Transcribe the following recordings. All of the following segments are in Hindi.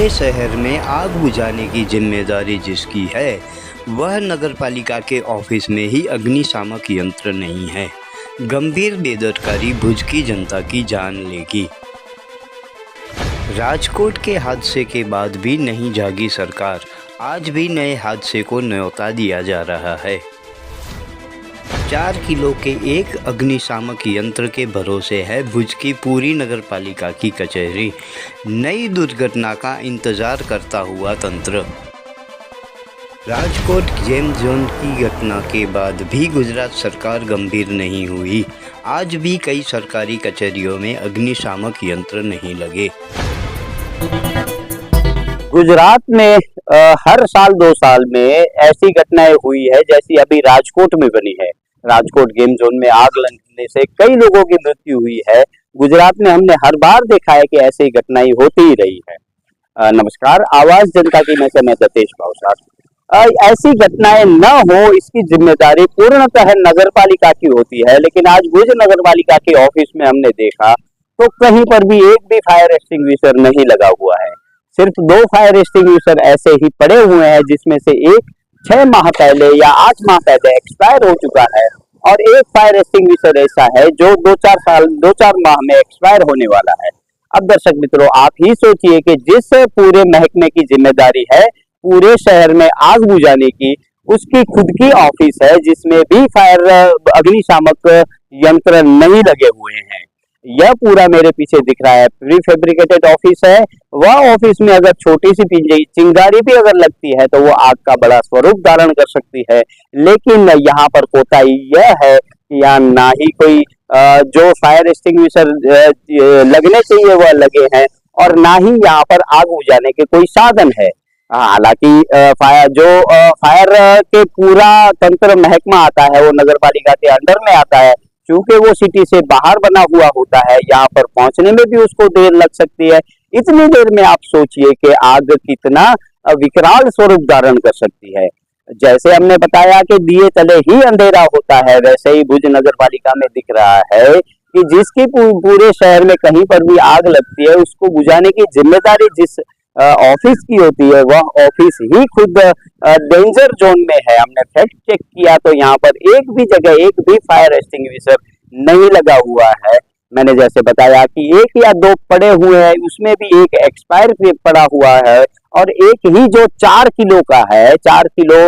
पूरे शहर में आग बुझाने की जिम्मेदारी जिसकी है वह नगरपालिका के ऑफिस में ही अग्निशामक यंत्र नहीं है। गंभीर बेदरकारी भुज की जनता की जान लेगी। राजकोट के हादसे के बाद भी नहीं जागी सरकार, आज भी नए हादसे को न्योता दिया जा रहा है। 4 किलो के एक अग्निशामक यंत्र के भरोसे है भुज की पूरी नगरपालिका की कचहरी। नई दुर्घटना का इंतजार करता हुआ तंत्र। राजकोट गेम जोन की घटना के बाद भी गुजरात सरकार गंभीर नहीं हुई। आज भी कई सरकारी कचहरियों में अग्निशामक यंत्र नहीं लगे। गुजरात में हर साल 2 साल में ऐसी घटनाएं हुई है जैसी अभी राजकोट में बनी है। राजकोट गेम जोन में आग लगने से कई लोगों की मृत्यु हुई है। गुजरात में हमने हर बार देखा है कि ऐसी घटनाएं होती ही रही है। नमस्कार, आवाज जनता की में से मैं दतेश भावसार। ऐसी घटनाएं न हो इसकी जिम्मेदारी पूर्णतः नगरपालिका की होती है, लेकिन आज भुज नगरपालिका के ऑफिस में हमने देखा तो कहीं पर भी एक भी फायर एक्सटिंग्विशर नहीं लगा हुआ है। सिर्फ 2 फायर एक्सटिंग्विशर ऐसे ही पड़े हुए हैं, जिसमें से एक 6 माह पहले या 8 माह पहले एक्सपायर हो चुका है और एक फायर एक्सटिंग्विशर ऐसा है जो 2-4 माह में एक्सपायर होने वाला है। अब दर्शक मित्रों, आप ही सोचिए कि जिस पूरे महकमे की जिम्मेदारी है पूरे शहर में आग बुझाने की, उसकी खुद की ऑफिस है जिसमें भी फायर अग्निशामक यंत्र नहीं लगे हुए हैं। यह पूरा मेरे पीछे दिख रहा है प्री फैब्रिकेटेड ऑफिस है। वह ऑफिस में अगर छोटी सी चिंगारी भी अगर लगती है तो वो आग का बड़ा स्वरूप धारण कर सकती है। लेकिन यहाँ पर कोताही यह है कि यहाँ ना ही कोई जो फायर एक्सटिंग्विशर लगने चाहिए वह लगे हैं और ना ही यहाँ पर आग बुझाने के कोई साधन है। हालांकि फायर के पूरा तंत्र महकमा आता है वो नगरपालिका के अंडर में आता है। क्योंकि वो सिटी से बाहर बना हुआ होता है, यहाँ पर पहुंचने में भी उसको देर लग सकती है। इतनी देर में आप सोचिए कि आग कितना विकराल स्वरूप धारण कर सकती है। जैसे हमने बताया कि दिए तले ही अंधेरा होता है, वैसे ही भुज नगरपालिका में दिख रहा है कि जिसकी पूरे शहर में कहीं पर भी आग लगती है उसको बुझाने की जिम्मेदारी जिस ऑफिस की होती है वह ऑफिस ही खुद डेंजर जोन में है। हमने फैक्ट चेक किया तो यहाँ पर एक भी जगह एक भी फायर एक्सटिंग्विशर नहीं लगा हुआ है। मैंने जैसे बताया कि 1 या 2 पड़े हुए हैं, उसमें भी एक एक्सपायर पड़ा हुआ है और एक ही जो 4 किलो का है, 4 किलो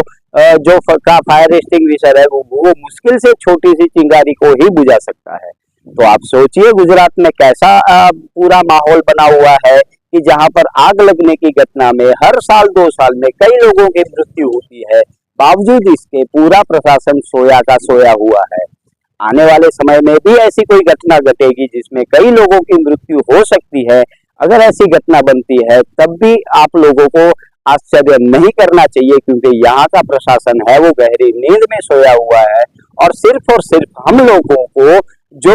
जो का फायर एक्सटिंग्विशर है वो मुश्किल से छोटी सी चिंगारी को ही बुझा सकता है। तो आप सोचिए गुजरात में कैसा पूरा माहौल बना हुआ है कि जहां पर आग लगने की घटना में हर साल 2 साल में कई लोगों की मृत्यु होती है। बावजूद इसके पूरा प्रशासन सोया का सोया हुआ है। आने वाले समय में भी ऐसी कोई घटना घटेगी जिसमें कई लोगों की मृत्यु हो सकती है। अगर ऐसी घटना बनती है तब भी आप लोगों को आश्चर्य नहीं करना चाहिए, क्योंकि यहाँ का प्रशासन है वो गहरी नींद में सोया हुआ है और सिर्फ हम लोगों को जो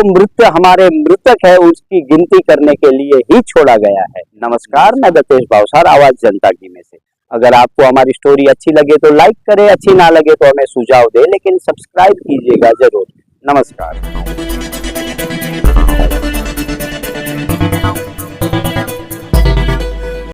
हमारे मृतक है उसकी गिनती करने के लिए ही छोड़ा गया है। नमस्कार, मैं दतेश भावसार, आवाज जनता की में से। अगर आपको हमारी स्टोरी अच्छी लगे तो लाइक करें, अच्छी ना लगे तो हमें सुझाव दें, लेकिन सब्सक्राइब कीजिएगा जरूर। नमस्कार।